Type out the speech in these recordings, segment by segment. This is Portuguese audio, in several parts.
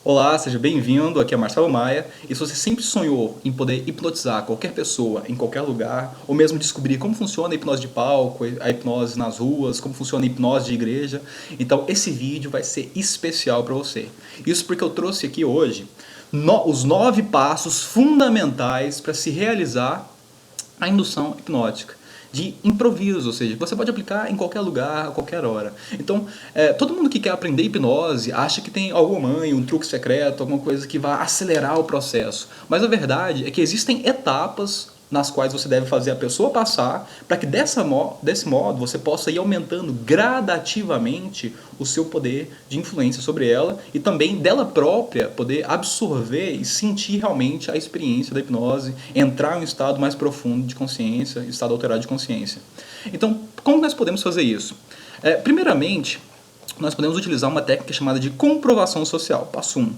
Olá, seja bem-vindo, aqui é Marcelo Maia, e se você sempre sonhou em poder hipnotizar qualquer pessoa em qualquer lugar, ou mesmo descobrir como funciona a hipnose de palco, a hipnose nas ruas, como funciona a hipnose de igreja, então esse vídeo vai ser especial para você. Isso porque eu trouxe aqui hoje os 9 passos fundamentais para se realizar a indução hipnótica de improviso, ou seja, você pode aplicar em qualquer lugar, a qualquer hora. Então, todo mundo que quer aprender hipnose acha que tem alguma manha, um truque secreto, alguma coisa que vai acelerar o processo. Mas a verdade é que existem etapas nas quais você deve fazer a pessoa passar para que desse modo você possa ir aumentando gradativamente o seu poder de influência sobre ela e também dela própria poder absorver e sentir realmente a experiência da hipnose, entrar em um estado mais profundo de consciência, estado alterado de consciência. Então, como nós podemos fazer isso? Primeiramente, nós podemos utilizar uma técnica chamada de comprovação social, passo 1.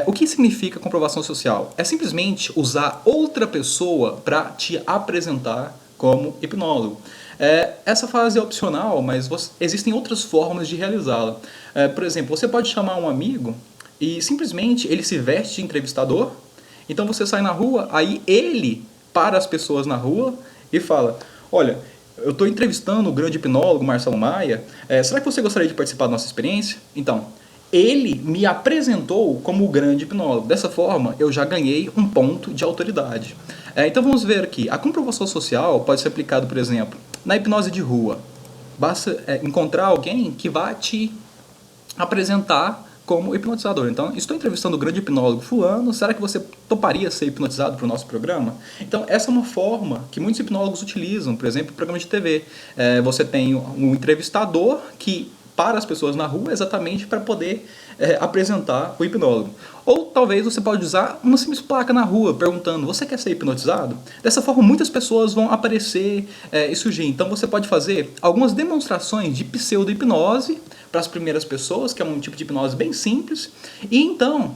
O que significa comprovação social? É simplesmente usar outra pessoa para te apresentar como hipnólogo. Essa fase é opcional, mas existem outras formas de realizá-la. Por exemplo, você pode chamar um amigo e simplesmente ele se veste de entrevistador, então você sai na rua, aí ele para as pessoas na rua e fala: olha, eu estou entrevistando o grande hipnólogo Marcelo Maia, será que você gostaria de participar da nossa experiência? Então, ele me apresentou como o grande hipnólogo. Dessa forma, eu já ganhei um ponto de autoridade. Então vamos ver aqui. A comprovação social pode ser aplicada, por exemplo, na hipnose de rua. Basta encontrar alguém que vá te apresentar como hipnotizador. Então, estou entrevistando o grande hipnólogo fulano, será que você toparia ser hipnotizado para o nosso programa? Então, essa é uma forma que muitos hipnólogos utilizam, por exemplo, em programas de TV. Você tem um entrevistador que para as pessoas na rua exatamente para poder apresentar o hipnólogo. Ou talvez você pode usar uma simples placa na rua perguntando: você quer ser hipnotizado? Dessa forma muitas pessoas vão aparecer e surgir. Então você pode fazer algumas demonstrações de pseudo-hipnose para as primeiras pessoas, que é um tipo de hipnose bem simples, e então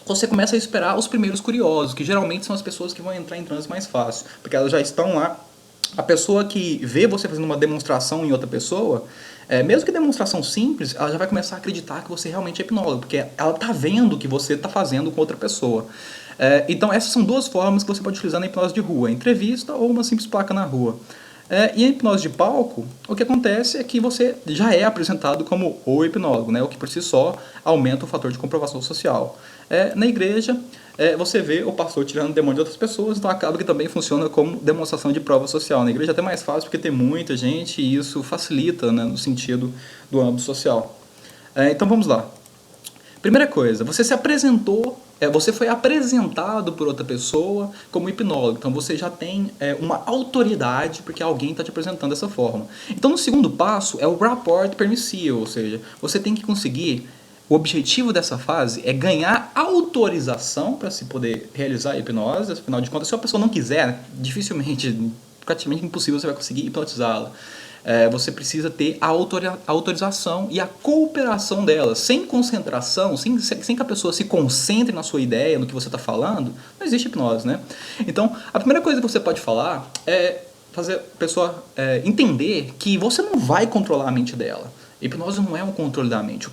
você começa a esperar os primeiros curiosos, que geralmente são as pessoas que vão entrar em transe mais fácil, porque elas já estão lá. A pessoa que vê você fazendo uma demonstração em outra pessoa, mesmo que demonstração simples, ela já vai começar a acreditar que você realmente é hipnólogo, porque ela está vendo o que você está fazendo com outra pessoa. Então essas são duas formas que você pode utilizar na hipnose de rua: entrevista ou uma simples placa na rua. E a hipnose de palco, o que acontece é que você já é apresentado como o hipnólogo, né? O que por si só aumenta o fator de comprovação social. Na igreja, você vê o pastor tirando o demônio de outras pessoas, então acaba que também funciona como demonstração de prova social. Na igreja é até mais fácil porque tem muita gente e isso facilita, né, no sentido do âmbito social. Então vamos lá. Primeira coisa, você se apresentou, você foi apresentado por outra pessoa como hipnólogo, então você já tem uma autoridade porque alguém está te apresentando dessa forma. Então no segundo passo é o rapport permissivo, ou seja, você tem que conseguir, o objetivo dessa fase é ganhar autorização para se poder realizar a hipnose. Afinal de contas, se a pessoa não quiser, dificilmente, praticamente impossível você vai conseguir hipnotizá-la. Você precisa ter a autorização e a cooperação dela. Sem concentração, sem que a pessoa se concentre na sua ideia, no que você está falando, não existe hipnose, né? Então, a primeira coisa que você pode falar é fazer a pessoa entender que você não vai controlar a mente dela. Hipnose não é um controle da mente.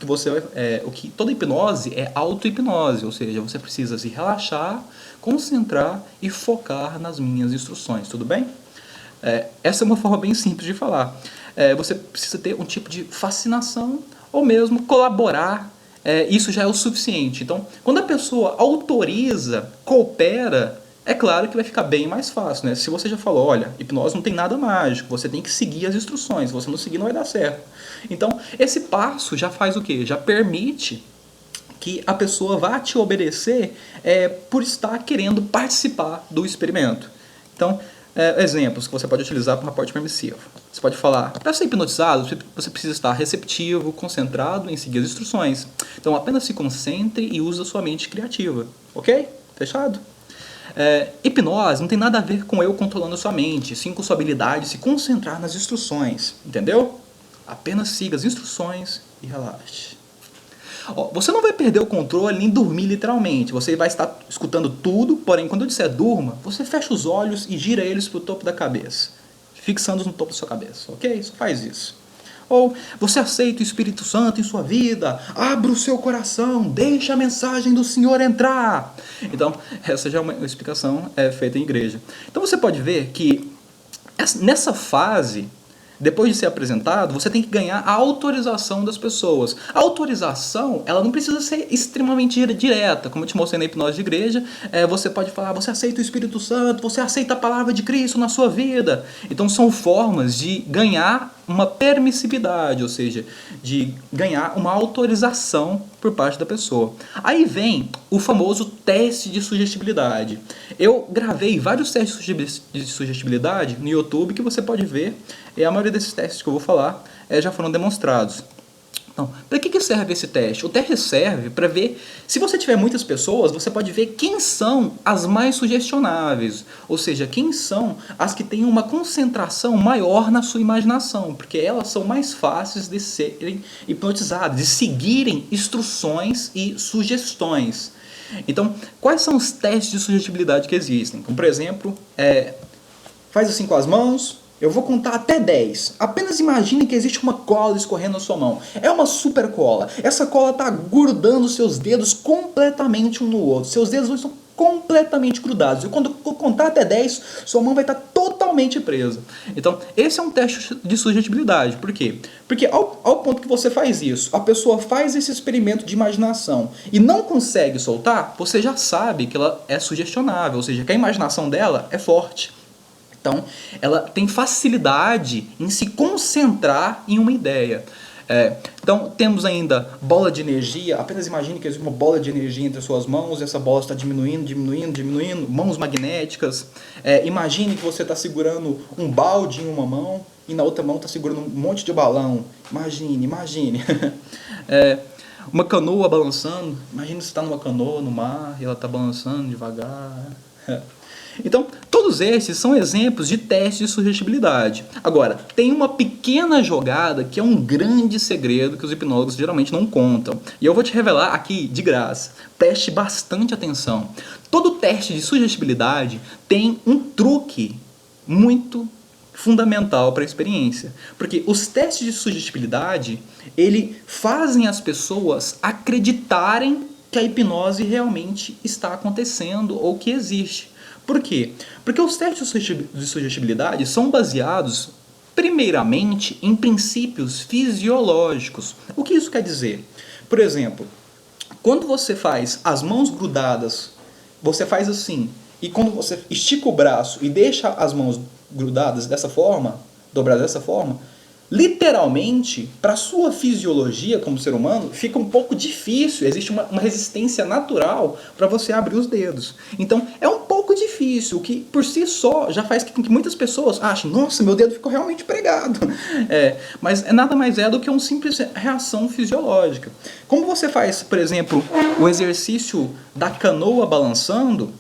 Toda hipnose é auto-hipnose, ou seja, você precisa se relaxar, concentrar e focar nas minhas instruções, tudo bem? Essa é uma forma bem simples de falar. Você precisa ter um tipo de fascinação ou mesmo colaborar. Isso já é o suficiente. Então, quando a pessoa autoriza, coopera, é claro que vai ficar bem mais fácil, né? Se você já falou: olha, hipnose não tem nada mágico, você tem que seguir as instruções, se você não seguir não vai dar certo. Então, esse passo já faz o quê? Já permite que a pessoa vá te obedecer por estar querendo participar do experimento. Então, exemplos que você pode utilizar para um rapport permissivo. Você pode falar: para ser hipnotizado, você precisa estar receptivo, concentrado em seguir as instruções. Então, apenas se concentre e use a sua mente criativa. Ok? Fechado? Hipnose não tem nada a ver com eu controlando a sua mente, sim com sua habilidade de se concentrar nas instruções. Entendeu? Apenas siga as instruções e relaxe. Você não vai perder o controle nem dormir literalmente. Você vai estar escutando tudo, porém quando eu disser durma, você fecha os olhos e gira eles para o topo da cabeça, fixando-os no topo da sua cabeça, ok? Só faz isso. Ou você aceita o Espírito Santo em sua vida, abra o seu coração, deixe a mensagem do Senhor entrar. Então, essa já é uma explicação feita em igreja. Então você pode ver que nessa fase, depois de ser apresentado, você tem que ganhar a autorização das pessoas. A autorização, ela não precisa ser extremamente direta. Como eu te mostrei na hipnose de igreja, você pode falar, você aceita o Espírito Santo, você aceita a palavra de Cristo na sua vida. Então são formas de ganhar uma permissividade, ou seja, de ganhar uma autorização por parte da pessoa. Aí vem o famoso teste de sugestibilidade. Eu gravei vários testes de sugestibilidade no YouTube que você pode ver, e a maioria desses testes que eu vou falar já foram demonstrados. Então, para que serve esse teste? O teste serve para ver, se você tiver muitas pessoas, você pode ver quem são as mais sugestionáveis, ou seja, quem são as que têm uma concentração maior na sua imaginação, porque elas são mais fáceis de serem hipnotizadas, de seguirem instruções e sugestões. Então, quais são os testes de sugestibilidade que existem? Como, por exemplo, faz assim com as mãos. Eu vou contar até 10. Apenas imagine que existe uma cola escorrendo na sua mão. É uma super cola. Essa cola está grudando seus dedos completamente um no outro. Seus dedos estão completamente grudados. E quando eu contar até 10, sua mão vai estar totalmente presa. Então, esse é um teste de sugestibilidade. Por quê? Porque ao ponto que você faz isso, a pessoa faz esse experimento de imaginação e não consegue soltar, você já sabe que ela é sugestionável, ou seja, que a imaginação dela é forte. Então, ela tem facilidade em se concentrar em uma ideia. Então, temos ainda bola de energia. Apenas imagine que existe uma bola de energia entre as suas mãos e essa bola está diminuindo, diminuindo, diminuindo. Mãos magnéticas. Imagine que você está segurando um balde em uma mão e na outra mão está segurando um monte de balão. Imagine. Uma canoa balançando. Imagine que você está numa canoa no mar e ela está balançando devagar. Então, todos esses são exemplos de testes de sugestibilidade. Agora, tem uma pequena jogada que é um grande segredo que os hipnólogos geralmente não contam. E eu vou te revelar aqui de graça. Preste bastante atenção. Todo teste de sugestibilidade tem um truque muito fundamental para a experiência. Porque os testes de sugestibilidade, eles fazem as pessoas acreditarem que a hipnose realmente está acontecendo ou que existe. Por quê? Porque os testes de sugestibilidade são baseados, primeiramente, em princípios fisiológicos. O que isso quer dizer? Por exemplo, quando você faz as mãos grudadas, você faz assim, e quando você estica o braço e deixa as mãos grudadas dessa forma, dobradas dessa forma, literalmente, para a sua fisiologia como ser humano, fica um pouco difícil, existe uma resistência natural para você abrir os dedos. Então, é um pouco difícil, o que por si só já faz com que muitas pessoas achem, nossa, meu dedo ficou realmente pregado. Mas nada mais é do que uma simples reação fisiológica. Como você faz, por exemplo, o exercício da canoa balançando,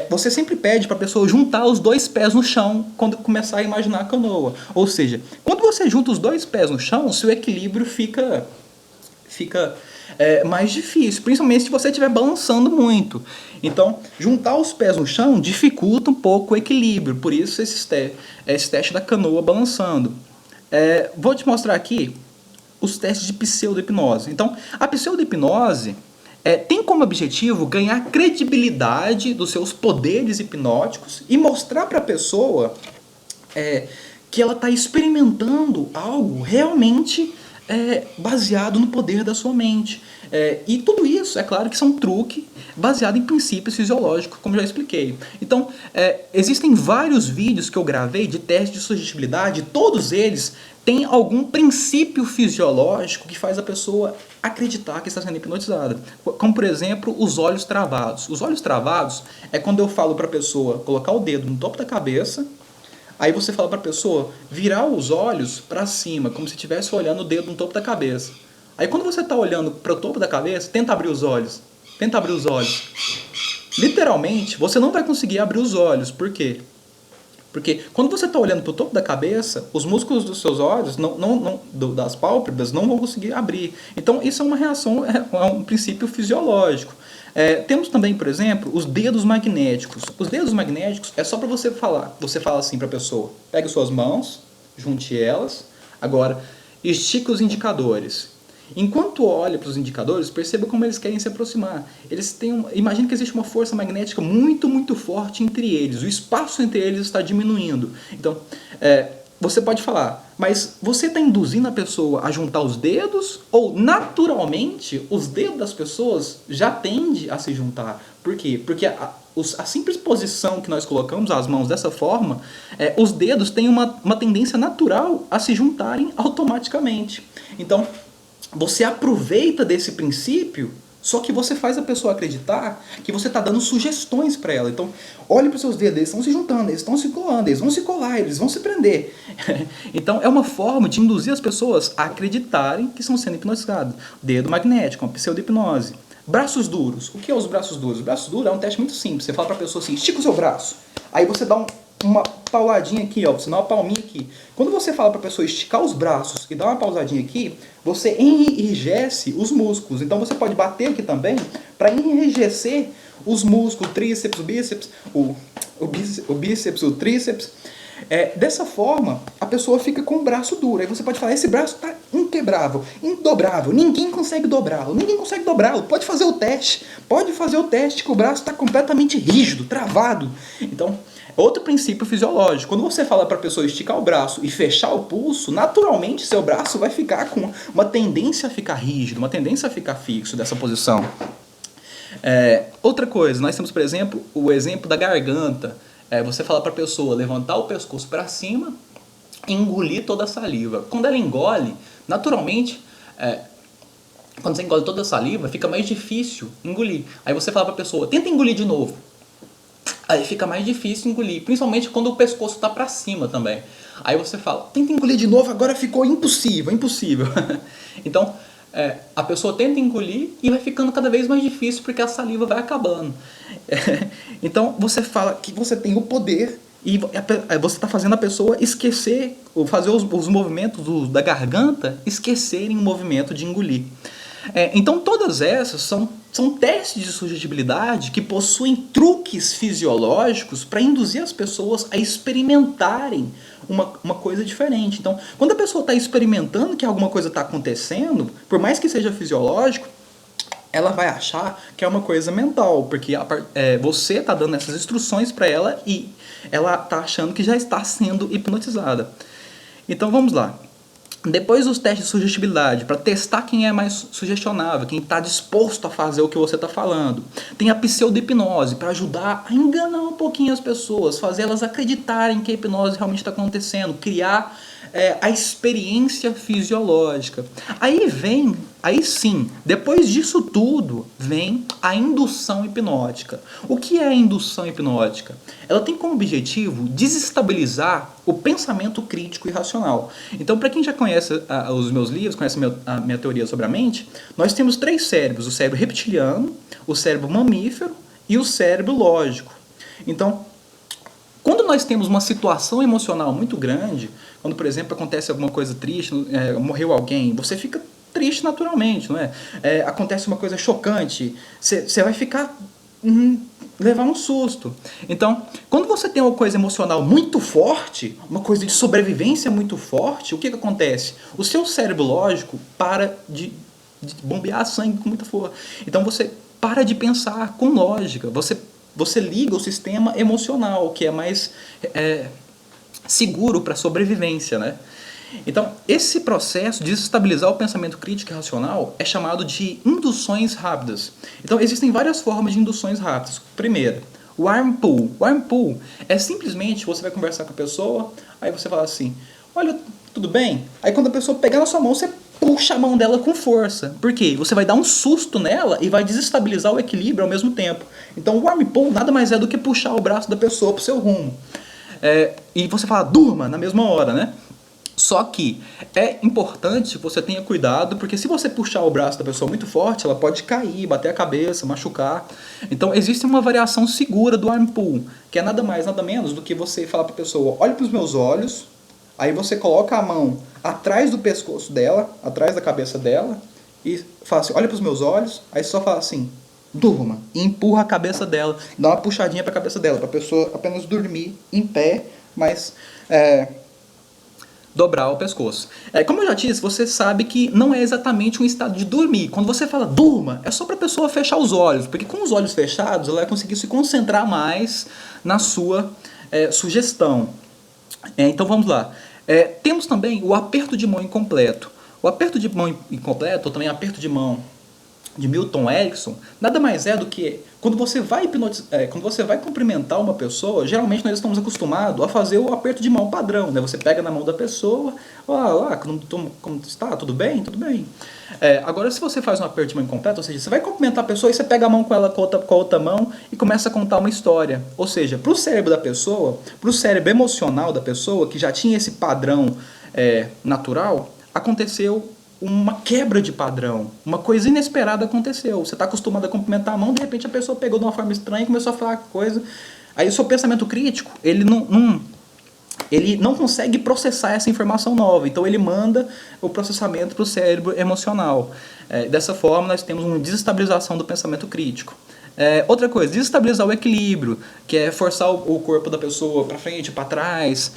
você sempre pede para a pessoa juntar os dois pés no chão quando começar a imaginar a canoa. Ou seja, quando você junta os dois pés no chão, seu equilíbrio fica mais difícil, principalmente se você estiver balançando muito. Então, juntar os pés no chão dificulta um pouco o equilíbrio, por isso esse teste da canoa balançando. Vou te mostrar aqui os testes de pseudo-hipnose. Então, a pseudo-hipnose tem como objetivo ganhar credibilidade dos seus poderes hipnóticos e mostrar para a pessoa que ela está experimentando algo realmente baseado no poder da sua mente. E tudo isso, é claro que são truque baseado em princípios fisiológicos, como já expliquei. Então, existem vários vídeos que eu gravei de teste de sugestibilidade, todos eles têm algum princípio fisiológico que faz a pessoa acreditar que está sendo hipnotizada. Como, por exemplo, os olhos travados. Os olhos travados é quando eu falo para a pessoa colocar o dedo no topo da cabeça, aí você fala para a pessoa virar os olhos para cima, como se estivesse olhando o dedo no topo da cabeça. Aí quando você está olhando para o topo da cabeça, tenta abrir os olhos. Tenta abrir os olhos. Literalmente, você não vai conseguir abrir os olhos. Por quê? Porque quando você está olhando para o topo da cabeça, os músculos dos seus olhos, das pálpebras, não vão conseguir abrir. Então, isso é uma reação, é um princípio fisiológico. Temos também, por exemplo, os dedos magnéticos. Os dedos magnéticos é só para você falar. Você fala assim para a pessoa, pegue suas mãos, junte elas. Agora, estica os indicadores. Enquanto olha para os indicadores, perceba como eles querem se aproximar. Imagine que existe uma força magnética muito, muito forte entre eles. O espaço entre eles está diminuindo. Então, você pode falar, mas você está induzindo a pessoa a juntar os dedos? Ou, naturalmente, os dedos das pessoas já tendem a se juntar? Por quê? Porque a simples posição que nós colocamos as mãos dessa forma, os dedos têm uma tendência natural a se juntarem automaticamente. Então, você aproveita desse princípio, só que você faz a pessoa acreditar que você está dando sugestões para ela. Então, olhe para os seus dedos, eles estão se juntando, eles estão se colando, eles vão se colar, eles vão se prender. Então, é uma forma de induzir as pessoas a acreditarem que estão sendo hipnotizadas. Dedo magnético, uma pseudo-hipnose. Braços duros. O que é os braços duros? O braço duro é um teste muito simples. Você fala para a pessoa assim, estica o seu braço. Aí você dá uma pauladinha aqui, ó, você dá uma palminha aqui. Quando você fala para a pessoa esticar os braços e dar uma pausadinha aqui, você enrijece os músculos. Então você pode bater aqui também para enrijecer os músculos, o tríceps, o bíceps, o bíceps, o tríceps. Dessa forma, a pessoa fica com o braço duro. Aí você pode falar, esse braço está inquebrável, indobrável, ninguém consegue dobrá-lo, ninguém consegue dobrá-lo. Pode fazer o teste que o braço está completamente rígido, travado. Então, outro princípio fisiológico. Quando você fala para a pessoa esticar o braço e fechar o pulso, naturalmente seu braço vai ficar com uma tendência a ficar rígido, uma tendência a ficar fixo dessa posição. Outra coisa, nós temos, por exemplo, o exemplo da garganta. Você fala para a pessoa levantar o pescoço para cima e engolir toda a saliva. Quando ela engole, naturalmente, quando você engole toda a saliva, fica mais difícil engolir. Aí você fala para a pessoa, tenta engolir de novo. Aí fica mais difícil engolir, principalmente quando o pescoço está para cima também. Aí você fala, tenta engolir de novo, agora ficou impossível. Então, a pessoa tenta engolir e vai ficando cada vez mais difícil porque a saliva vai acabando. Então, você fala que você tem o poder e você está fazendo a pessoa esquecer, ou fazer os movimentos da garganta esquecerem o movimento de engolir. Então, todas essas são testes de sugestibilidade que possuem truques fisiológicos para induzir as pessoas a experimentarem uma coisa diferente. Então, quando a pessoa está experimentando que alguma coisa está acontecendo, por mais que seja fisiológico, ela vai achar que é uma coisa mental, porque você está dando essas instruções para ela e ela está achando que já está sendo hipnotizada. Então, vamos lá. Depois dos testes de sugestibilidade, para testar quem é mais sugestionável, quem está disposto a fazer o que você está falando. Tem a pseudo-hipnose, para ajudar a enganar um pouquinho as pessoas, fazer elas acreditarem que a hipnose realmente está acontecendo, criar a experiência fisiológica. Aí sim, depois disso tudo, vem a indução hipnótica. O que é a indução hipnótica? Ela tem como objetivo desestabilizar o pensamento crítico e racional. Então, para quem já conhece os meus livros, conhece a minha teoria sobre a mente, nós temos 3 cérebros: o cérebro reptiliano, o cérebro mamífero e o cérebro lógico. Então, quando nós temos uma situação emocional muito grande, quando, por exemplo, acontece alguma coisa triste, morreu alguém, você fica triste naturalmente, não é? Acontece uma coisa chocante, você vai ficar... levar um susto. Então, quando você tem uma coisa emocional muito forte, uma coisa de sobrevivência muito forte, o que acontece? O seu cérebro lógico para de bombear sangue com muita força. Então, você para de pensar com lógica. Você liga o sistema emocional, que é mais seguro para a sobrevivência, né? Então, esse processo de desestabilizar o pensamento crítico e racional é chamado de induções rápidas. Então, existem várias formas de induções rápidas. Primeiro, o arm pull. O arm pull é simplesmente você vai conversar com a pessoa, aí você fala assim, olha, tudo bem? Aí quando a pessoa pegar na sua mão, você puxa a mão dela com força. Por quê? Você vai dar um susto nela e vai desestabilizar o equilíbrio ao mesmo tempo. Então, o arm pull nada mais é do que puxar o braço da pessoa para o seu rumo. E você fala, durma, na mesma hora, né? Só que é importante que você tenha cuidado, porque se você puxar o braço da pessoa muito forte, ela pode cair, bater a cabeça, machucar. Então existe uma variação segura do arm pull, que é nada mais, nada menos do que você falar para a pessoa, olhe para os meus olhos, aí você coloca a mão atrás do pescoço dela, atrás da cabeça dela, e fala assim, olha para os meus olhos, aí você só fala assim, durma, e empurra a cabeça dela, dá uma puxadinha para a cabeça dela, para a pessoa apenas dormir em pé, mas... Dobrar o pescoço. Como eu já disse, você sabe que não é exatamente um estado de dormir. Quando você fala durma, é só para a pessoa fechar os olhos, porque com os olhos fechados ela vai conseguir se concentrar mais na sua sugestão. Então vamos lá. Temos também o aperto de mão incompleto. O aperto de mão incompleto, ou também aperto de mão de Milton Erickson, nada mais é do que quando você vai quando você vai cumprimentar uma pessoa, geralmente nós estamos acostumados a fazer o aperto de mão padrão, né? Você pega na mão da pessoa, olá, como está? Tudo bem? Tudo bem. Agora, se você faz um aperto de mão incompleto, ou seja, você vai cumprimentar a pessoa e você pega a mão com ela com a outra mão e começa a contar uma história. Ou seja, para o cérebro da pessoa, para o cérebro emocional da pessoa, que já tinha esse padrão natural, aconteceu uma quebra de padrão, uma coisa inesperada aconteceu. Você está acostumado a cumprimentar a mão, de repente a pessoa pegou de uma forma estranha e começou a falar coisa. Aí o seu pensamento crítico, ele não consegue processar essa informação nova, então ele manda o processamento para o cérebro emocional. Dessa forma, nós temos uma desestabilização do pensamento crítico. Outra coisa, desestabilizar o equilíbrio, que é forçar o corpo da pessoa para frente, para trás,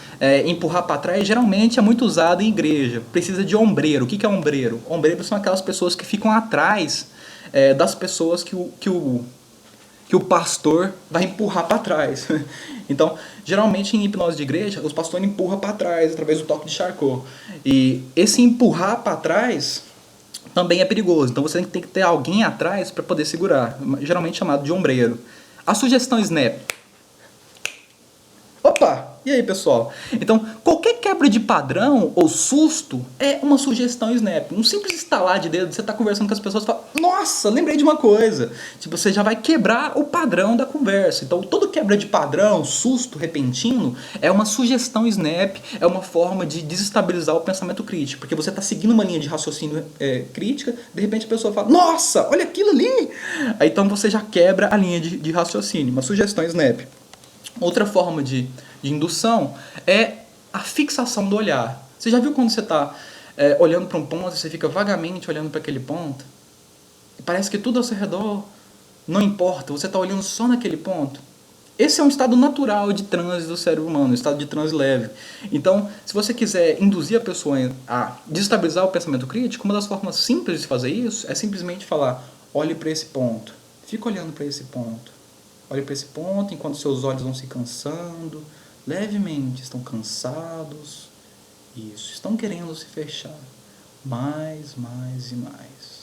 empurrar para trás, geralmente é muito usado em igreja. Precisa de ombreiro. O que é ombreiro? Ombreiro são aquelas pessoas que ficam atrás das pessoas que o pastor vai empurrar para trás. Então, geralmente em hipnose de igreja, os pastores empurram para trás através do toque de Charcot. E esse empurrar para trás também é perigoso. Então você tem que ter alguém atrás para poder segurar, geralmente chamado de ombreiro. A sugestão Snap. Opa! E aí, pessoal? Então, qualquer quebra de padrão ou susto é uma sugestão Snap. Um simples estalar de dedo, você está conversando com as pessoas e fala, nossa, lembrei de uma coisa. Tipo, você já vai quebrar o padrão da conversa. Então, todo quebra de padrão, susto repentino, é uma sugestão Snap, é uma forma de desestabilizar o pensamento crítico. Porque você está seguindo uma linha de raciocínio crítica, de repente a pessoa fala, nossa, olha aquilo ali! Aí, então, você já quebra a linha de raciocínio, uma sugestão Snap. Outra forma de indução é a fixação do olhar. Você já viu quando você está olhando para um ponto e você fica vagamente olhando para aquele ponto? E parece que tudo ao seu redor não importa, você está olhando só naquele ponto? Esse é um estado natural de transe do cérebro humano, um estado de transe leve. Então, se você quiser induzir a pessoa a desestabilizar o pensamento crítico, uma das formas simples de fazer isso é simplesmente falar, olhe para esse ponto, fica olhando para esse ponto. Olhe para esse ponto enquanto seus olhos vão se cansando, levemente estão cansados. Isso, estão querendo se fechar. Mais e mais.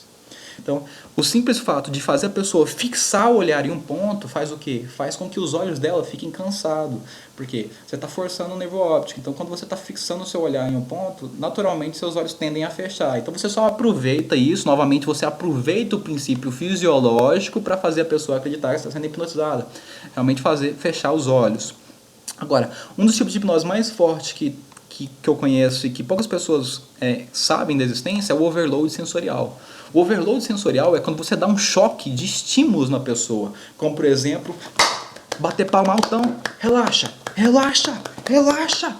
Então, o simples fato de fazer a pessoa fixar o olhar em um ponto faz o quê? Faz com que os olhos dela fiquem cansados. Porque você está forçando o nervo óptico. Então, quando você está fixando o seu olhar em um ponto, naturalmente seus olhos tendem a fechar. Então, você só aproveita isso. Novamente, você aproveita o princípio fisiológico para fazer a pessoa acreditar que está sendo hipnotizada. Realmente fechar os olhos. Agora, um dos tipos de hipnose mais fortes que eu conheço e que poucas pessoas sabem da existência é o overload sensorial. O overload sensorial é quando você dá um choque de estímulos na pessoa, como por exemplo, bater palma altão, relaxa, relaxa, relaxa,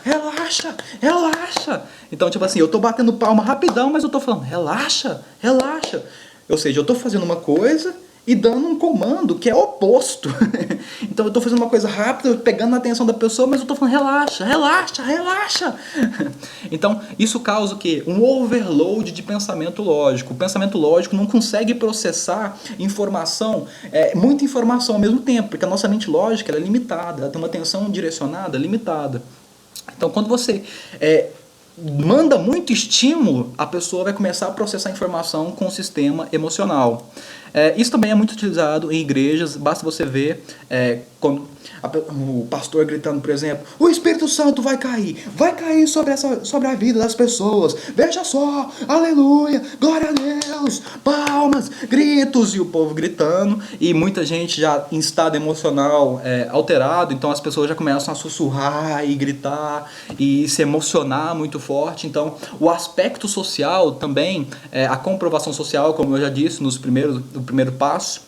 relaxa, relaxa. Então, tipo assim, eu tô batendo palma rapidão, mas eu tô falando, relaxa, relaxa. Ou seja, eu tô fazendo uma coisa e dando um comando que é oposto. Então eu estou fazendo uma coisa rápida, pegando a atenção da pessoa, mas eu estou falando relaxa, relaxa, relaxa. Então isso causa o quê? Um overload de pensamento lógico. O pensamento lógico não consegue processar informação, muita informação ao mesmo tempo, porque a nossa mente lógica ela é limitada, ela tem uma atenção direcionada limitada. Então quando você manda muito estímulo, a pessoa vai começar a processar a informação com o sistema emocional. Isso também é muito utilizado em igrejas, basta você ver quando o pastor gritando, por exemplo, o Espírito Santo vai cair sobre a vida das pessoas, veja só, aleluia, glória a Deus, palmas, gritos, e o povo gritando, e muita gente já em estado emocional alterado, então as pessoas já começam a sussurrar e gritar e se emocionar muito forte. Então o aspecto social também, a comprovação social, como eu já disse no primeiro passo,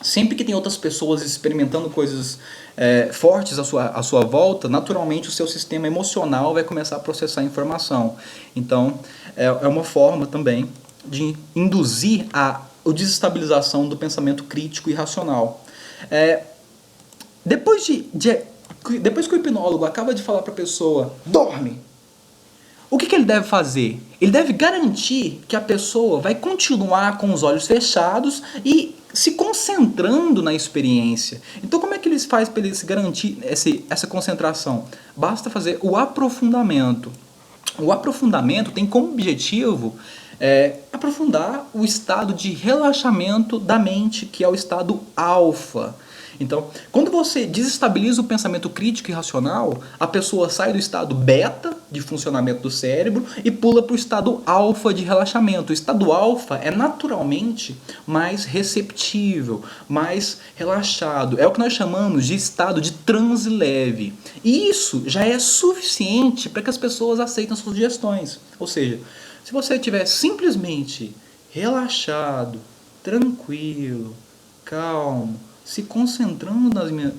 sempre que tem outras pessoas experimentando coisas fortes à sua volta, naturalmente o seu sistema emocional vai começar a processar a informação. Então é uma forma também de induzir a desestabilização do pensamento crítico e racional. Depois que o hipnólogo acaba de falar para a pessoa, dorme, O que ele deve fazer? Ele deve garantir que a pessoa vai continuar com os olhos fechados e se concentrando na experiência. Então, como é que eles fazem para eles garantir essa concentração? Basta fazer o aprofundamento. O aprofundamento tem como objetivo aprofundar o estado de relaxamento da mente, que é o estado alfa. Então, quando você desestabiliza o pensamento crítico e racional, a pessoa sai do estado beta de funcionamento do cérebro e pula para o estado alfa de relaxamento. O estado alfa é naturalmente mais receptível, mais relaxado. É o que nós chamamos de estado de transe leve. E isso já é suficiente para que as pessoas aceitem suas sugestões. Ou seja, se você estiver simplesmente relaxado, tranquilo, calmo, se concentrando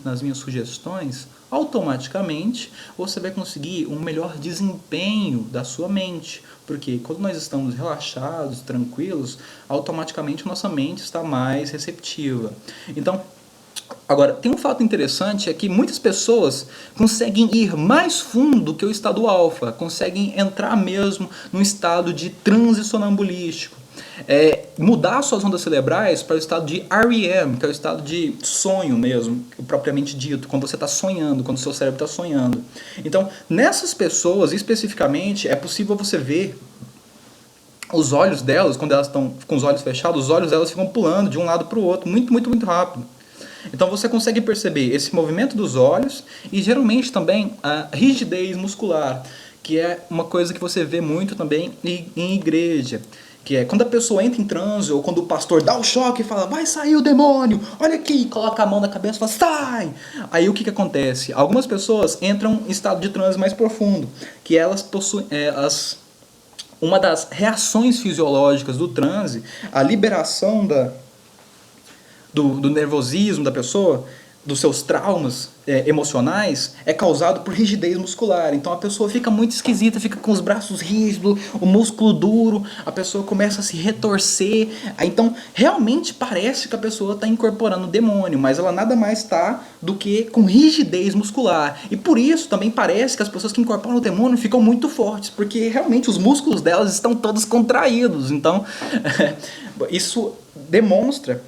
nas minhas sugestões, automaticamente você vai conseguir um melhor desempenho da sua mente. Porque quando nós estamos relaxados, tranquilos, automaticamente nossa mente está mais receptiva. Então, agora, tem um fato interessante, é que muitas pessoas conseguem ir mais fundo que o estado alfa, conseguem entrar mesmo num estado de transe sonambulístico. Mudar suas ondas cerebrais para o estado de REM, que é o estado de sonho mesmo, propriamente dito, quando você está sonhando, quando o seu cérebro está sonhando. Então, nessas pessoas, especificamente, é possível você ver os olhos delas, quando elas estão com os olhos fechados, os olhos delas ficam pulando de um lado para o outro, muito, muito, muito rápido. Então você consegue perceber esse movimento dos olhos e geralmente também a rigidez muscular, que é uma coisa que você vê muito também em igreja. Que é quando a pessoa entra em transe, ou quando o pastor dá o choque e fala, vai sair o demônio, olha aqui, coloca a mão na cabeça e fala, sai! Aí o que acontece? Algumas pessoas entram em estado de transe mais profundo, que elas possuem, uma das reações fisiológicas do transe, a liberação do nervosismo da pessoa, dos seus traumas emocionais, é causado por rigidez muscular. Então a pessoa fica muito esquisita, fica com os braços rígidos, o músculo duro, a pessoa começa a se retorcer. Então realmente parece que a pessoa está incorporando o demônio, mas ela nada mais está do que com rigidez muscular. E por isso também parece que as pessoas que incorporam o demônio ficam muito fortes, porque realmente os músculos delas estão todos contraídos. Então isso demonstra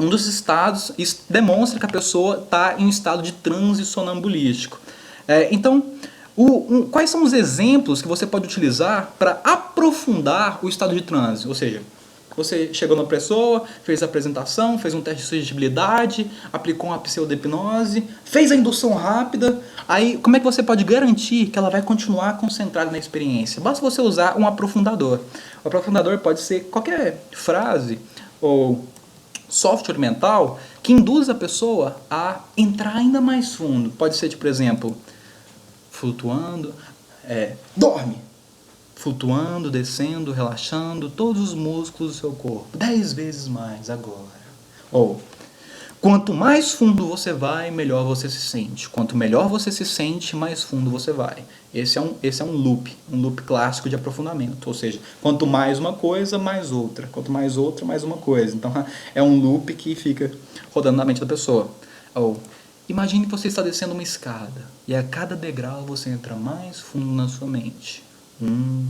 um dos estados, isso demonstra que a pessoa está em um estado de transe sonambulístico. Então, quais são os exemplos que você pode utilizar para aprofundar o estado de transe? Ou seja, você chegou na pessoa, fez a apresentação, fez um teste de sugestibilidade, aplicou uma pseudo-hipnose, fez a indução rápida. Aí, como é que você pode garantir que ela vai continuar concentrada na experiência? Basta você usar um aprofundador. O aprofundador pode ser qualquer frase ou software mental que induz a pessoa a entrar ainda mais fundo. Pode ser, por exemplo, flutuando, dorme, flutuando, descendo, relaxando todos os músculos do seu corpo, 10 vezes mais agora. Ou, quanto mais fundo você vai, melhor você se sente. Quanto melhor você se sente, mais fundo você vai. Esse é um loop clássico de aprofundamento. Ou seja, quanto mais uma coisa, mais outra. Quanto mais outra, mais uma coisa. Então é um loop que fica rodando na mente da pessoa. Ou, imagine que você está descendo uma escada e a cada degrau você entra mais fundo na sua mente. 1,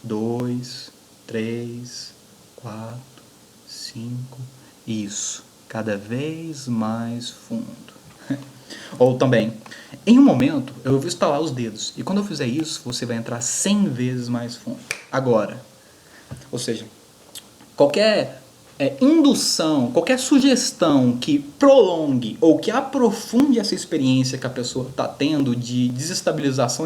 2, 3, 4, 5. Isso. Cada vez mais fundo. Ou também, em um momento, eu vou estalar os dedos. E quando eu fizer isso, você vai entrar 100 vezes mais fundo. Agora. Ou seja, qualquer indução, qualquer sugestão que prolongue ou que aprofunde essa experiência que a pessoa está tendo de desestabilização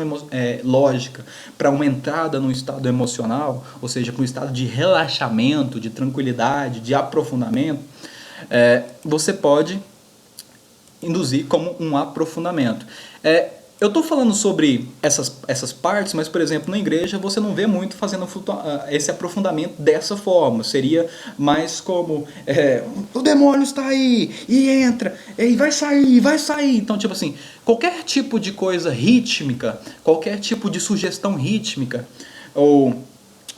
lógica para uma entrada no estado emocional, ou seja, para um estado de relaxamento, de tranquilidade, de aprofundamento, você pode induzir como um aprofundamento. Eu estou falando sobre essas partes, mas, por exemplo, na igreja você não vê muito fazendo esse aprofundamento dessa forma. Seria mais como, o demônio está aí, e entra, e vai sair, vai sair. Então, tipo assim, qualquer tipo de coisa rítmica, qualquer tipo de sugestão rítmica, ou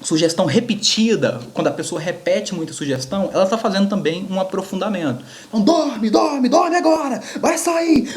sugestão repetida, quando a pessoa repete muita sugestão, ela está fazendo também um aprofundamento. Então, dorme agora, vai sair.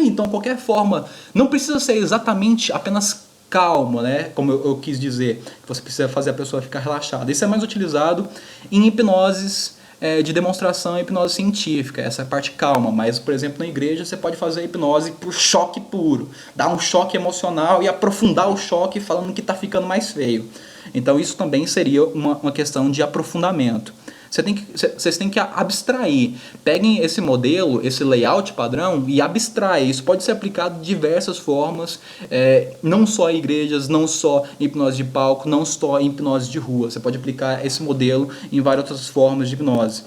Então, qualquer forma, não precisa ser exatamente apenas calmo, né? Como eu quis dizer, que você precisa fazer a pessoa ficar relaxada. Isso é mais utilizado em hipnoses de demonstração, hipnose científica, essa é a parte calma. Mas, por exemplo, na igreja você pode fazer a hipnose por choque puro, dar um choque emocional e aprofundar o choque falando que está ficando mais feio. Então isso também seria uma questão de aprofundamento. Vocês têm que abstrair. Peguem esse modelo, esse layout padrão e abstraem. Isso pode ser aplicado de diversas formas, não só em igrejas, não só em hipnose de palco, não só em hipnose de rua. Você pode aplicar esse modelo em várias outras formas de hipnose.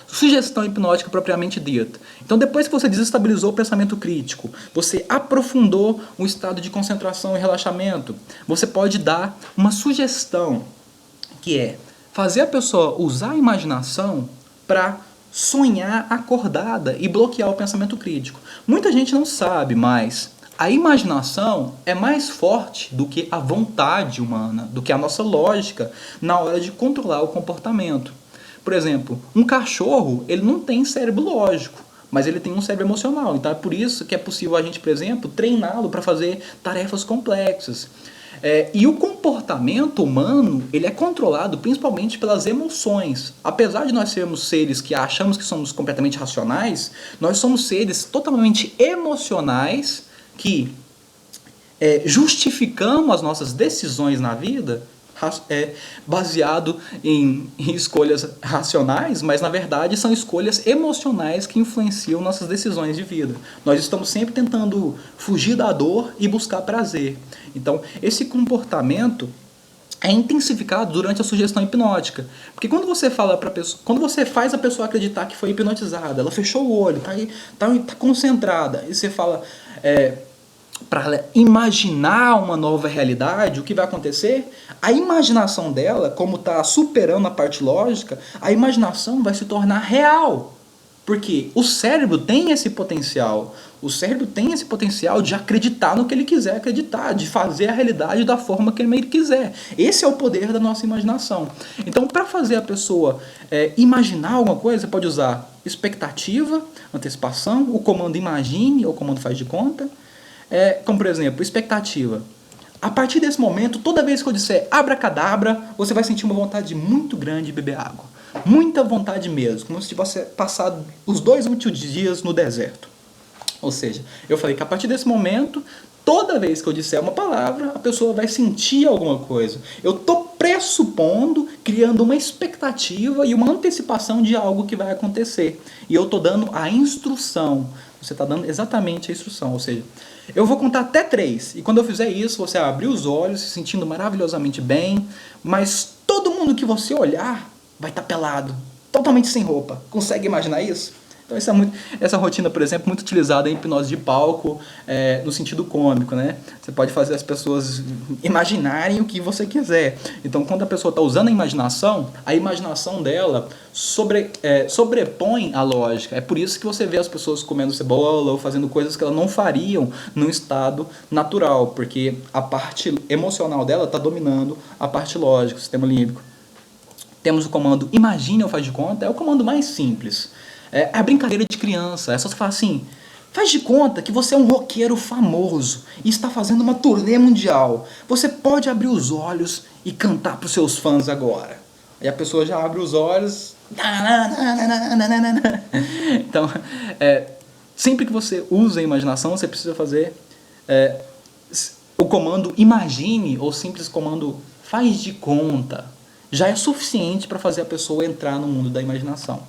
Sugestão hipnótica propriamente dita. Então, depois que você desestabilizou o pensamento crítico, você aprofundou o estado de concentração e relaxamento, você pode dar uma sugestão, que é fazer a pessoa usar a imaginação para sonhar acordada e bloquear o pensamento crítico. Muita gente não sabe, mas a imaginação é mais forte do que a vontade humana, do que a nossa lógica na hora de controlar o comportamento. Por exemplo, um cachorro, ele não tem cérebro lógico, mas ele tem um cérebro emocional. Então é por isso que é possível a gente, por exemplo, treiná-lo para fazer tarefas complexas. E o comportamento humano, ele é controlado principalmente pelas emoções. Apesar de nós sermos seres que achamos que somos completamente racionais, nós somos seres totalmente emocionais que justificamos as nossas decisões na vida baseado em escolhas racionais, mas na verdade são escolhas emocionais que influenciam nossas decisões de vida. Nós estamos sempre tentando fugir da dor e buscar prazer. Então, esse comportamento é intensificado durante a sugestão hipnótica. Porque quando você fala para pessoa, quando você faz a pessoa acreditar que foi hipnotizada, ela fechou o olho, tá concentrada, e você fala para imaginar uma nova realidade, o que vai acontecer? A imaginação dela, como está superando a parte lógica, a imaginação vai se tornar real. Porque o cérebro tem esse potencial. O cérebro tem esse potencial de acreditar no que ele quiser acreditar, de fazer a realidade da forma que ele quiser. Esse é o poder da nossa imaginação. Então, para fazer a pessoa imaginar alguma coisa, você pode usar expectativa, antecipação, o comando imagine ou o comando faz de conta. Como, por exemplo, expectativa. A partir desse momento, toda vez que eu disser abracadabra, você vai sentir uma vontade muito grande de beber água. Muita vontade mesmo, como se tivesse passado os 2 últimos dias no deserto. Ou seja, eu falei que a partir desse momento, toda vez que eu disser uma palavra, a pessoa vai sentir alguma coisa. Eu estou pressupondo, criando uma expectativa e uma antecipação de algo que vai acontecer. E eu estou dando a instrução. Você está dando exatamente a instrução, ou seja, eu vou contar até 3, e quando eu fizer isso, você vai abrir os olhos, se sentindo maravilhosamente bem, mas todo mundo que você olhar vai estar pelado, totalmente sem roupa. Consegue imaginar isso? Então essa rotina, por exemplo, muito utilizada em hipnose de palco, no sentido cômico, né? Você pode fazer as pessoas imaginarem o que você quiser. Então, quando a pessoa está usando a imaginação dela sobrepõe a lógica. É por isso que você vê as pessoas comendo cebola ou fazendo coisas que elas não fariam num estado natural, porque a parte emocional dela está dominando a parte lógica, o sistema límbico. Temos o comando imagine ou faz de conta, é o comando mais simples. É a brincadeira de criança, é só você falar assim, faz de conta que você é um roqueiro famoso e está fazendo uma turnê mundial. Você pode abrir os olhos e cantar para os seus fãs agora. E a pessoa já abre os olhos. Então, sempre que você usa a imaginação, você precisa fazer o comando imagine ou simples comando faz de conta. Já é suficiente para fazer a pessoa entrar no mundo da imaginação.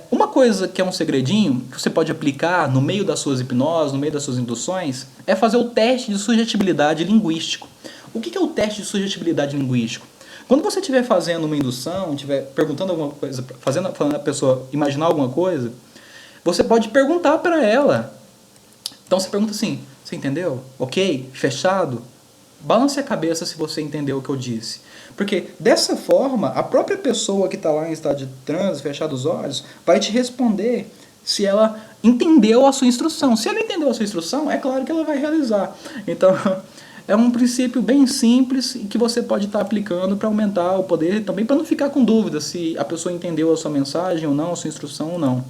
Uma coisa que é um segredinho, que você pode aplicar no meio das suas hipnoses, no meio das suas induções, é fazer o teste de sugestibilidade linguístico. O que é o teste de sugestibilidade linguístico? Quando você estiver fazendo uma indução, estiver perguntando alguma coisa, falando a pessoa imaginar alguma coisa, você pode perguntar para ela. Então você pergunta assim, você entendeu? Ok? Fechado? Balance a cabeça se você entendeu o que eu disse. Porque dessa forma, a própria pessoa que está lá em estado de transe, fechado os olhos, vai te responder se ela entendeu a sua instrução. Se ela entendeu a sua instrução, é claro que ela vai realizar. Então, é um princípio bem simples e que você pode estar aplicando para aumentar o poder e também para não ficar com dúvida se a pessoa entendeu a sua mensagem ou não, a sua instrução ou não.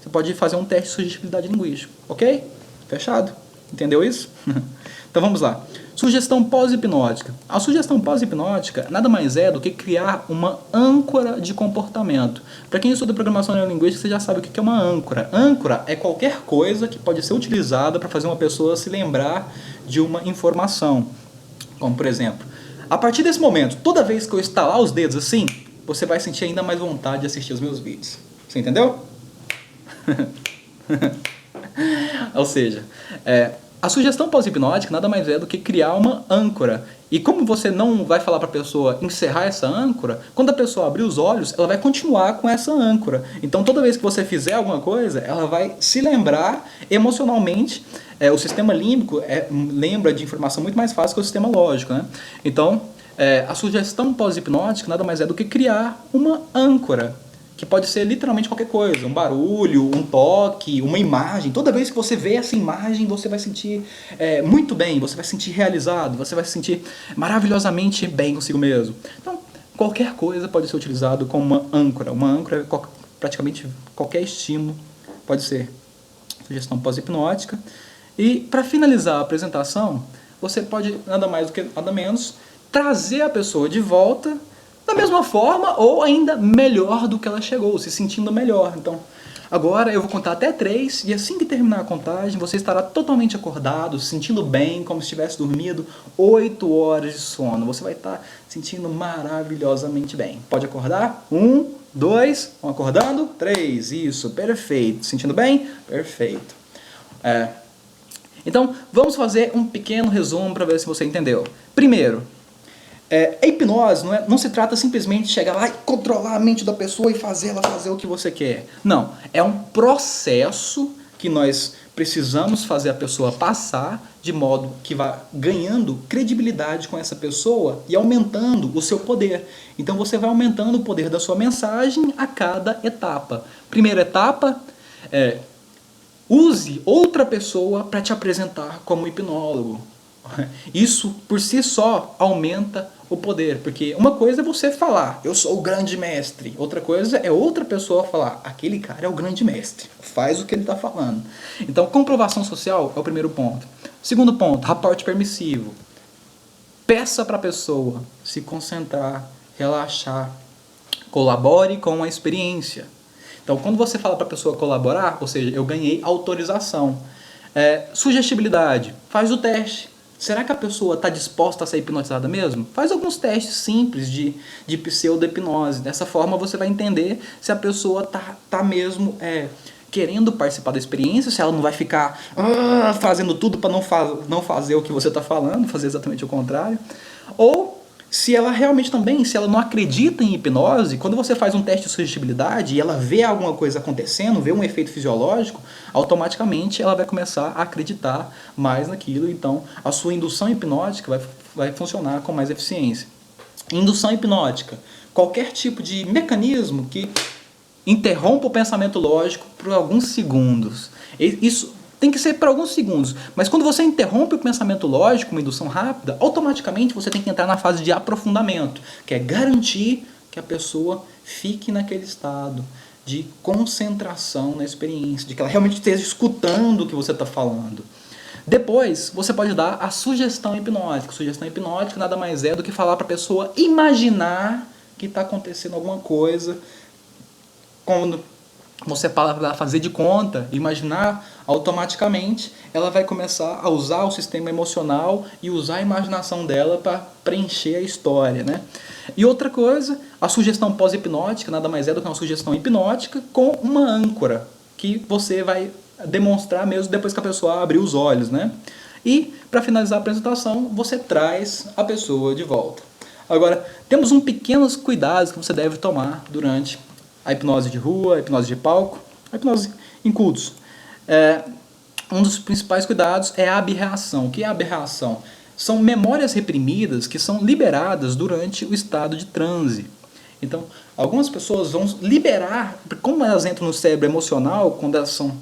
Você pode fazer um teste de sugestibilidade linguística, ok? Fechado? Entendeu isso? Então vamos lá. Sugestão pós-hipnótica. A sugestão pós-hipnótica nada mais é do que criar uma âncora de comportamento. Para quem estuda programação neurolinguística, você já sabe o que é uma âncora. Âncora é qualquer coisa que pode ser utilizada para fazer uma pessoa se lembrar de uma informação. Como, por exemplo, a partir desse momento, toda vez que eu estalar os dedos assim, você vai sentir ainda mais vontade de assistir os meus vídeos. Você entendeu? Ou seja, a sugestão pós-hipnótica nada mais é do que criar uma âncora. E como você não vai falar para a pessoa encerrar essa âncora, quando a pessoa abrir os olhos, ela vai continuar com essa âncora. Então toda vez que você fizer alguma coisa, ela vai se lembrar emocionalmente. O sistema límbico lembra de informação muito mais fácil que o sistema lógico, né? Então, a sugestão pós-hipnótica nada mais é do que criar uma âncora, que pode ser literalmente qualquer coisa, um barulho, um toque, uma imagem. Toda vez que você vê essa imagem, você vai sentir muito bem, você vai se sentir realizado, você vai se sentir maravilhosamente bem consigo mesmo. Então, qualquer coisa pode ser utilizado como uma âncora. Uma âncora é praticamente qualquer estímulo, pode ser sugestão pós-hipnótica. E para finalizar a apresentação, você pode nada mais do que nada menos trazer a pessoa de volta da mesma forma ou ainda melhor do que ela chegou, se sentindo melhor. Então, agora eu vou contar até 3 e assim que terminar a contagem, você estará totalmente acordado, se sentindo bem, como se tivesse dormido 8 horas de sono. Você vai estar sentindo maravilhosamente bem. Pode acordar? 1, 2, vão acordando? 3, isso, perfeito. Sentindo bem? Perfeito. Então, vamos fazer um pequeno resumo para ver se você entendeu. Primeiro, a hipnose não se trata simplesmente de chegar lá e controlar a mente da pessoa e fazer ela fazer o que você quer. Não, é um processo que nós precisamos fazer a pessoa passar de modo que vá ganhando credibilidade com essa pessoa e aumentando o seu poder. Então você vai aumentando o poder da sua mensagem a cada etapa. Primeira etapa use outra pessoa para te apresentar como hipnólogo. Isso por si só aumenta o poder, porque uma coisa é você falar, eu sou o grande mestre, outra coisa é outra pessoa falar, aquele cara é o grande mestre, faz o que ele está falando. Então, comprovação social é o primeiro ponto. Segundo ponto, raporte permissivo. Peça para a pessoa se concentrar, relaxar, colabore com a experiência. Então, quando você fala para a pessoa colaborar, ou seja, eu ganhei autorização. Sugestibilidade, faz o teste. Será que a pessoa está disposta a ser hipnotizada mesmo? Faz alguns testes simples de pseudo-hipnose. Dessa forma você vai entender se a pessoa tá mesmo querendo participar da experiência, se ela não vai ficar fazendo tudo para não fazer o que você está falando, fazer exatamente o contrário. Ou se ela realmente também, se ela não acredita em hipnose, quando você faz um teste de sugestibilidade e ela vê alguma coisa acontecendo, vê um efeito fisiológico, automaticamente ela vai começar a acreditar mais naquilo, então a sua indução hipnótica vai funcionar com mais eficiência. Indução hipnótica, qualquer tipo de mecanismo que interrompa o pensamento lógico por alguns segundos. Isso tem que ser por alguns segundos. Mas quando você interrompe o pensamento lógico, uma indução rápida, automaticamente você tem que entrar na fase de aprofundamento, que é garantir que a pessoa fique naquele estado de concentração na experiência, de que ela realmente esteja escutando o que você está falando. Depois, você pode dar a sugestão hipnótica. Sugestão hipnótica nada mais é do que falar para a pessoa imaginar que está acontecendo alguma coisa. Quando você para fazer de conta, imaginar, automaticamente ela vai começar a usar o sistema emocional e usar a imaginação dela para preencher a história, né? E outra coisa, a sugestão pós-hipnótica nada mais é do que uma sugestão hipnótica com uma âncora, que você vai demonstrar mesmo depois que a pessoa abrir os olhos, né? E, para finalizar a apresentação, você traz a pessoa de volta. Agora, temos pequenos cuidados que você deve tomar durante a hipnose de rua, a hipnose de palco, a hipnose em cultos. Um dos principais cuidados é a aberração. O que é a aberração? São memórias reprimidas que são liberadas durante o estado de transe. Então, algumas pessoas vão liberar, como elas entram no cérebro emocional, quando elas são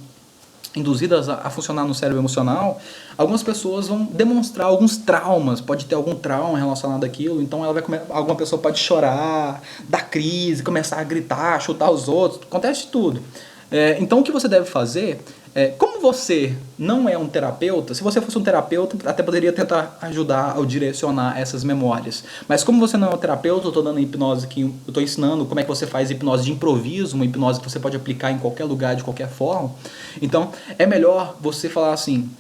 induzidas a funcionar no cérebro emocional, algumas pessoas vão demonstrar alguns traumas, pode ter algum trauma relacionado àquilo, então alguma pessoa pode chorar, dar crise, começar a gritar, chutar os outros, acontece tudo. Então o que você deve fazer como você não é um terapeuta, se você fosse um terapeuta, até poderia tentar ajudar ou direcionar essas memórias. Mas como você não é um terapeuta, eu estou dando hipnose aqui, eu estou ensinando como é que você faz hipnose de improviso, uma hipnose que você pode aplicar em qualquer lugar, de qualquer forma. Então, é melhor você falar assim,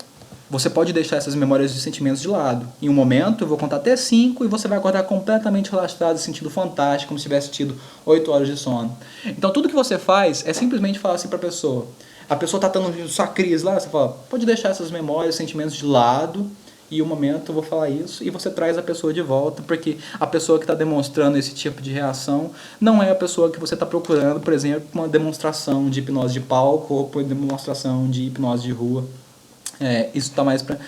você pode deixar essas memórias de sentimentos de lado. Em um momento, eu vou contar até 5 e você vai acordar completamente relaxado, se sentindo fantástico, como se tivesse tido 8 horas de sono. Então, tudo que você faz é simplesmente falar assim para a pessoa está tendo sua crise lá, você fala, pode deixar essas memórias, sentimentos de lado, e um momento eu vou falar isso, e você traz a pessoa de volta, porque a pessoa que está demonstrando esse tipo de reação não é a pessoa que você está procurando, por exemplo, uma demonstração de hipnose de palco, ou por demonstração de hipnose de rua. Isso está mais para...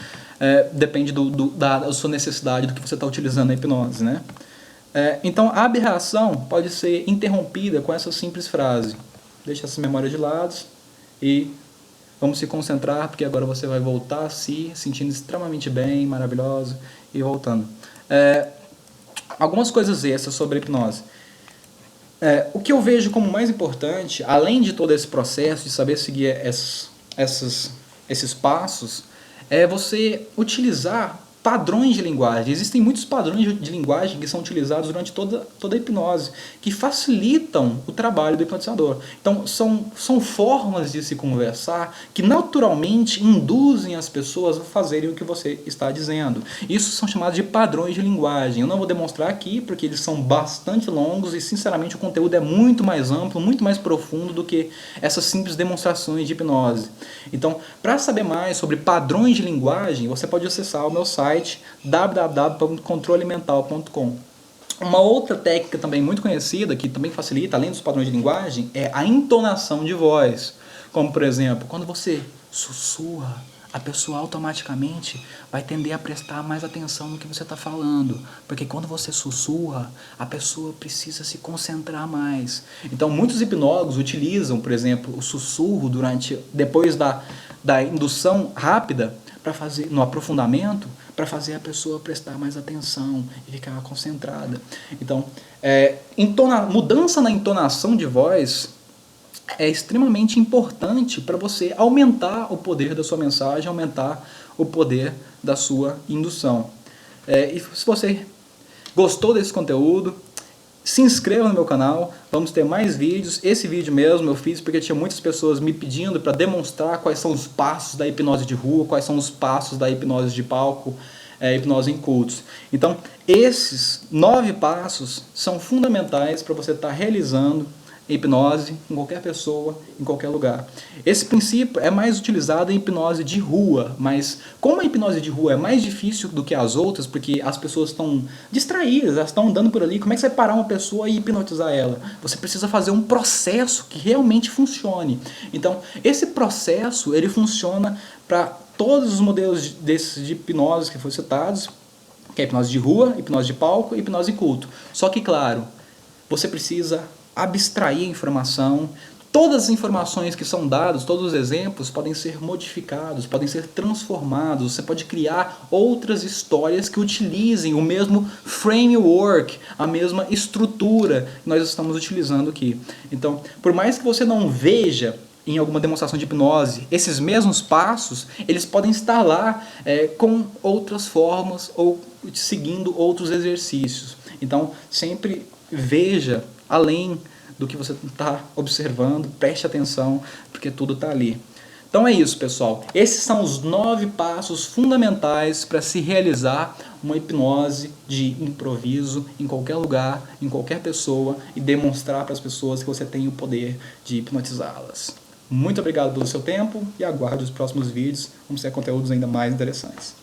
depende da sua necessidade, do que você está utilizando a hipnose, né? Então, a aberração pode ser interrompida com essa simples frase. Deixa essa memória de lado e vamos se concentrar, porque agora você vai voltar a si, sentindo extremamente bem, maravilhoso, e voltando. Algumas coisas extras sobre a hipnose. O que eu vejo como mais importante, além de todo esse processo de saber seguir esses passos, é você utilizar padrões de linguagem. Existem muitos padrões de linguagem que são utilizados durante toda a hipnose, que facilitam o trabalho do hipnotizador. Então, são formas de se conversar que naturalmente induzem as pessoas a fazerem o que você está dizendo. Isso são chamados de padrões de linguagem. Eu não vou demonstrar aqui, porque eles são bastante longos e, sinceramente, o conteúdo é muito mais amplo, muito mais profundo do que essas simples demonstrações de hipnose. Então, para saber mais sobre padrões de linguagem, você pode acessar o meu site www.controlemental.com. Uma outra técnica também muito conhecida, que também facilita, além dos padrões de linguagem, é a entonação de voz. Como, por exemplo, quando você sussurra, a pessoa automaticamente vai tender a prestar mais atenção no que você está falando. Porque quando você sussurra, a pessoa precisa se concentrar mais. Então, muitos hipnólogos utilizam, por exemplo, o sussurro depois da indução rápida, para fazer no aprofundamento, para fazer a pessoa prestar mais atenção e ficar concentrada. Então, mudança na entonação de voz é extremamente importante para você aumentar o poder da sua mensagem, aumentar o poder da sua indução. E se você gostou desse conteúdo, se inscreva no meu canal, vamos ter mais vídeos. Esse vídeo mesmo eu fiz porque tinha muitas pessoas me pedindo para demonstrar quais são os passos da hipnose de rua, quais são os passos da hipnose de palco, hipnose em cultos. Então, esses 9 passos são fundamentais para você estar realizando hipnose em qualquer pessoa, em qualquer lugar. Esse princípio é mais utilizado em hipnose de rua, mas como a hipnose de rua é mais difícil do que as outras, porque as pessoas estão distraídas, elas estão andando por ali, como é que você vai parar uma pessoa e hipnotizar ela? Você precisa fazer um processo que realmente funcione. Então, esse processo, ele funciona para todos os modelos desses de hipnose que foram citados, que é hipnose de rua, hipnose de palco e hipnose em culto. Só que, claro, você precisa abstrair a informação. Todas as informações que são dadas, todos os exemplos podem ser modificados, podem ser transformados. Você pode criar outras histórias que utilizem o mesmo framework, a mesma estrutura que nós estamos utilizando aqui. Então, por mais que você não veja em alguma demonstração de hipnose esses mesmos passos, eles podem estar lá com outras formas ou seguindo outros exercícios. Então, sempre veja além do que você está observando, preste atenção, porque tudo está ali. Então é isso, pessoal. Esses são os 9 passos fundamentais para se realizar uma hipnose de improviso em qualquer lugar, em qualquer pessoa, e demonstrar para as pessoas que você tem o poder de hipnotizá-las. Muito obrigado pelo seu tempo e aguarde os próximos vídeos. Vamos ter conteúdos ainda mais interessantes.